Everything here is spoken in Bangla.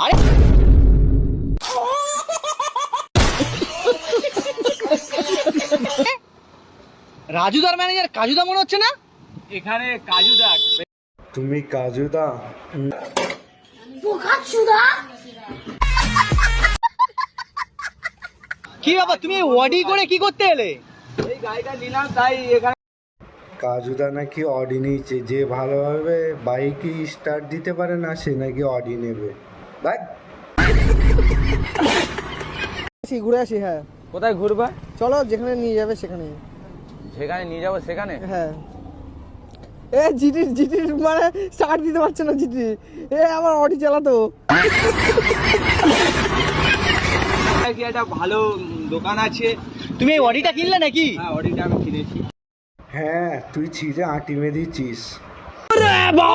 আরে রাজুদার ম্যানেজার কাজুদা মনে হচ্ছে না? এখানে কাজুদা। তুমি কাজুদা? কি বাবা, তুমি ওয়াডি করে কি করতে এলে? এই গাড়িটা নিলাম তাই এখানে। কাজুদা নাকি অডি নিয়েছে। যে ভালোভাবে বাইকই স্টার্ট দিতে পারে না সে নাকি অডি নেবে। ভাই ঘুরে আসি। হ্যাঁ, কোথায় ঘুরবা? চলো যেখানে নিয়ে যাবে সেখানে। যেখানে নিয়ে যাবো সেখানে? হ্যাঁ। এ জিটির মানে স্টার্ট দিতে পারছে না জিটি। এ আমার অডি চালাতো। কি একটা ভালো দোকান আছে। তুমি এই ওয়াডিটা কিনলে নাকি? হ্যাঁ, অডিটা আমি কিনেছি। হ্যাঁ, তুই ছিঁড়ে আঁটি মেরেছিস। বাবা